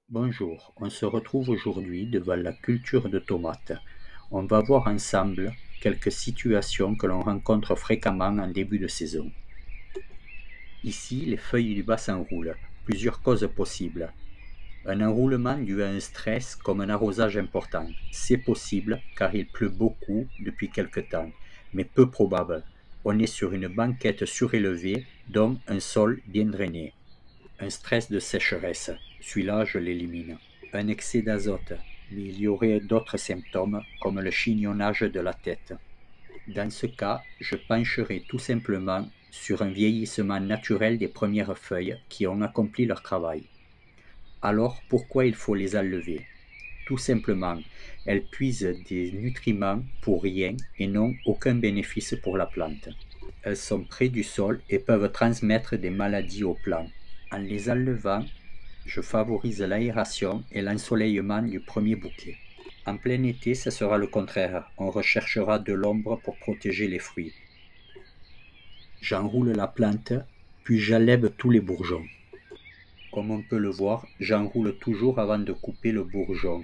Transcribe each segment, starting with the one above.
Bonjour, on se retrouve aujourd'hui devant la culture de tomates. On va voir ensemble quelques situations que l'on rencontre fréquemment en début de saison. Ici, les feuilles du bas s'enroulent. Plusieurs causes possibles. Un enroulement dû à un stress comme un arrosage important. C'est possible car il pleut beaucoup depuis quelque temps, mais peu probable. On est sur une banquette surélevée, donc un sol bien drainé. Un stress de sécheresse. Celui-là, je l'élimine. Un excès d'azote, mais il y aurait d'autres symptômes comme le chignonnage de la tête. Dans ce cas, je pencherai tout simplement sur un vieillissement naturel des premières feuilles qui ont accompli leur travail. Alors pourquoi il faut les enlever? Tout simplement, elles puisent des nutriments pour rien et n'ont aucun bénéfice pour la plante. Elles sont près du sol et peuvent transmettre des maladies aux plants. En les enlevant, je favorise l'aération et l'ensoleillement du premier bouquet. En plein été, ce sera le contraire. On recherchera de l'ombre pour protéger les fruits. J'enroule la plante, puis j'enlève tous les bourgeons. Comme on peut le voir, j'enroule toujours avant de couper le bourgeon.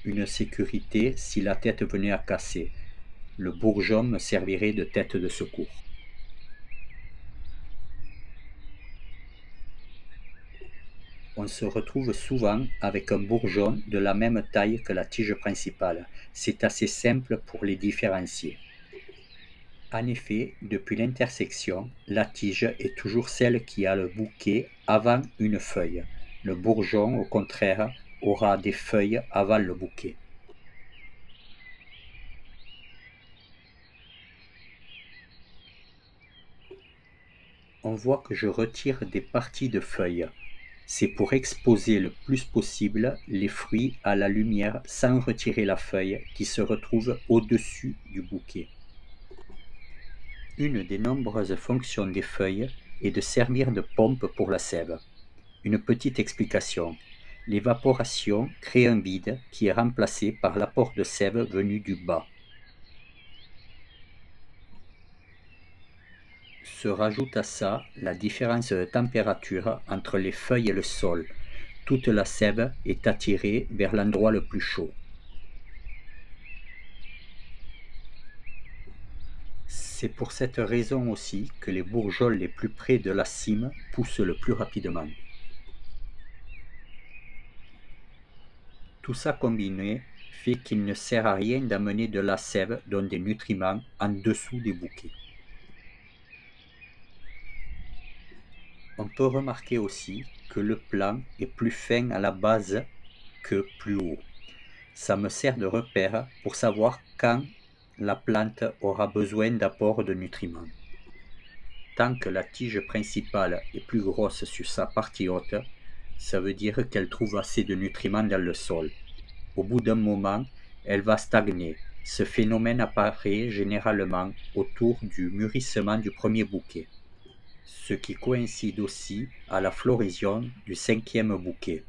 Une sécurité si la tête venait à casser. Le bourgeon me servirait de tête de secours. On se retrouve souvent avec un bourgeon de la même taille que la tige principale. C'est assez simple pour les différencier. En effet, depuis l'intersection, la tige est toujours celle qui a le bouquet avant une feuille. Le bourgeon, au contraire, aura des feuilles avant le bouquet. On voit que je retire des parties de feuilles. C'est pour exposer le plus possible les fruits à la lumière sans retirer la feuille qui se retrouve au-dessus du bouquet. Une des nombreuses fonctions des feuilles est de servir de pompe pour la sève. Une petite explication. L'évaporation crée un vide qui est remplacé par l'apport de sève venu du bas. Se rajoute à ça la différence de température entre les feuilles et le sol. Toute la sève est attirée vers l'endroit le plus chaud. C'est pour cette raison aussi que les bourgeons les plus près de la cime poussent le plus rapidement. Tout ça combiné fait qu'il ne sert à rien d'amener de la sève, donc des nutriments, en dessous des bouquets. On peut remarquer aussi que le plant est plus fin à la base que plus haut. Ça me sert de repère pour savoir quand la plante aura besoin d'apport de nutriments. Tant que la tige principale est plus grosse sur sa partie haute, ça veut dire qu'elle trouve assez de nutriments dans le sol. Au bout d'un moment, elle va stagner. Ce phénomène apparaît généralement autour du mûrissement du premier bouquet, ce qui coïncide aussi à la floraison du cinquième bouquet.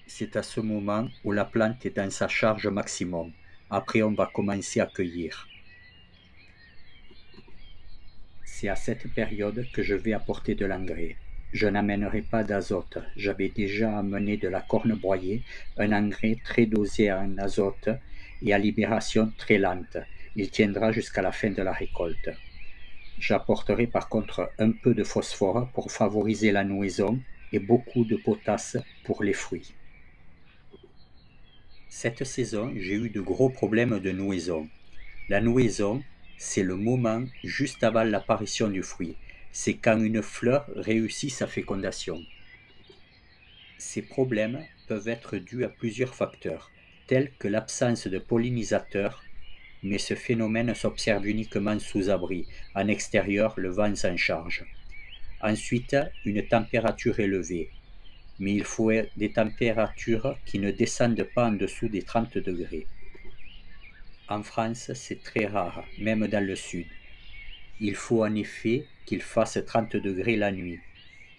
C'est à ce moment où la plante est dans sa charge maximum. Après, on va commencer à cueillir. C'est à cette période que je vais apporter de l'engrais. Je n'amènerai pas d'azote. J'avais déjà amené de la corne broyée, un engrais très dosé en azote et à libération très lente. Il tiendra jusqu'à la fin de la récolte. J'apporterai par contre un peu de phosphore pour favoriser la nouaison et beaucoup de potasse pour les fruits. Cette saison, j'ai eu de gros problèmes de nouaison. La nouaison, c'est le moment juste avant l'apparition du fruit. C'est quand une fleur réussit sa fécondation. Ces problèmes peuvent être dus à plusieurs facteurs, tels que l'absence de pollinisateurs, mais ce phénomène s'observe uniquement sous abri. En extérieur, le vent s'en charge. Ensuite, une température élevée, mais il faut des températures qui ne descendent pas en dessous des 30 degrés. En France, c'est très rare, même dans le sud. Il faut en effet qu'il fasse 30 degrés la nuit,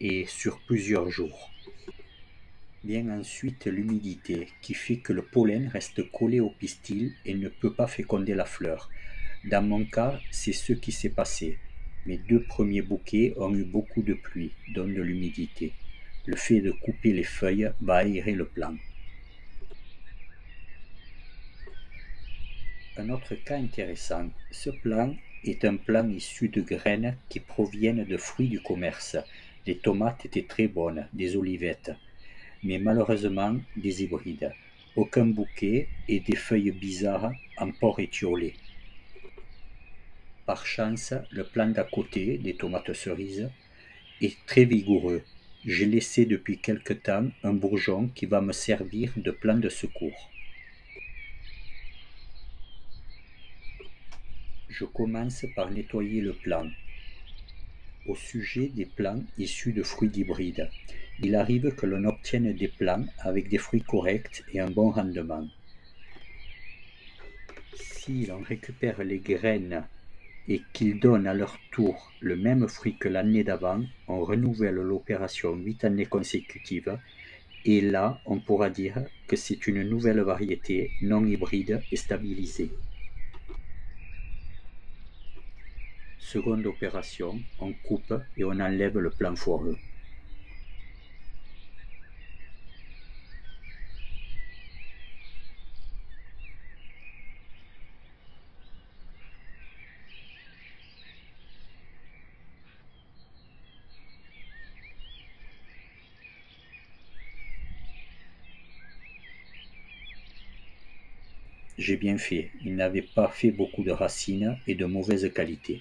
et sur plusieurs jours. Vient ensuite l'humidité, qui fait que le pollen reste collé au pistil et ne peut pas féconder la fleur. Dans mon cas, c'est ce qui s'est passé. Mes deux premiers bouquets ont eu beaucoup de pluie, donc de l'humidité. Le fait de couper les feuilles va aérer le plant. Un autre cas intéressant, ce plant est un plant issu de graines qui proviennent de fruits du commerce. Les tomates étaient très bonnes, des olivettes, mais malheureusement des hybrides. Aucun bouquet et des feuilles bizarres en port étiolé. Par chance, le plant d'à côté, des tomates cerises, est très vigoureux. J'ai laissé depuis quelque temps un bourgeon qui va me servir de plant de secours. Je commence par nettoyer le plant. Au sujet des plants issus de fruits d'hybrides, il arrive que l'on obtienne des plants avec des fruits corrects et un bon rendement. Si l'on récupère les graines et qu'ils donnent à leur tour le même fruit que l'année d'avant, on renouvelle l'opération 8 années consécutives et là on pourra dire que c'est une nouvelle variété non hybride et stabilisée. Seconde opération, on coupe et on enlève le plant foireux. J'ai bien fait, il n'avait pas fait beaucoup de racines et de mauvaise qualité.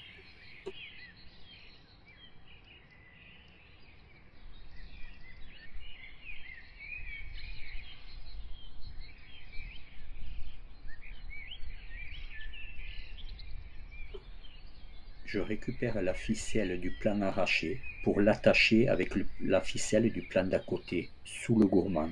Je récupère la ficelle du plant arraché pour l'attacher avec la ficelle du plant d'à côté, sous le gourmand.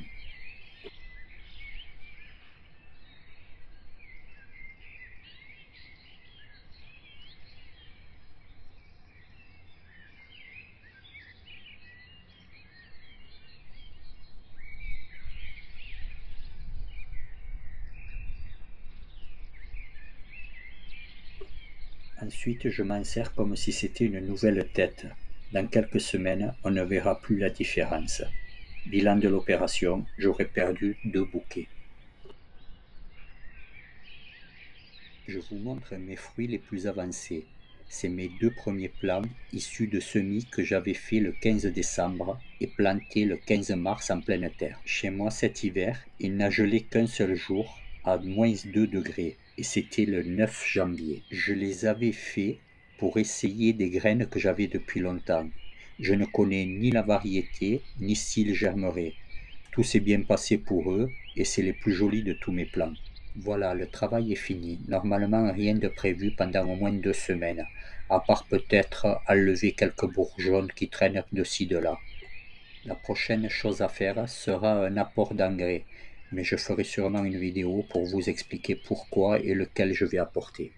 Ensuite, je m'en sers comme si c'était une nouvelle tête. Dans quelques semaines, on ne verra plus la différence. Bilan de l'opération, j'aurais perdu 2 bouquets. Je vous montre mes fruits les plus avancés. C'est mes 2 premiers plants issus de semis que j'avais fait le 15 décembre et plantés le 15 mars en pleine terre. Chez moi cet hiver, il n'a gelé qu'un seul jour à -2 degrés et c'était le 9 janvier. Je les avais faits pour essayer des graines que j'avais depuis longtemps. Je ne connais ni la variété ni s'ils germeraient. Tout s'est bien passé pour eux et c'est les plus jolis de tous mes plants. Voilà, le travail est fini. Normalement, rien de prévu pendant au moins 2 semaines, à part peut-être enlever quelques bourgeons qui traînent de ci de là. La prochaine chose à faire sera un apport d'engrais, mais je ferai sûrement une vidéo pour vous expliquer pourquoi et lequel je vais apporter.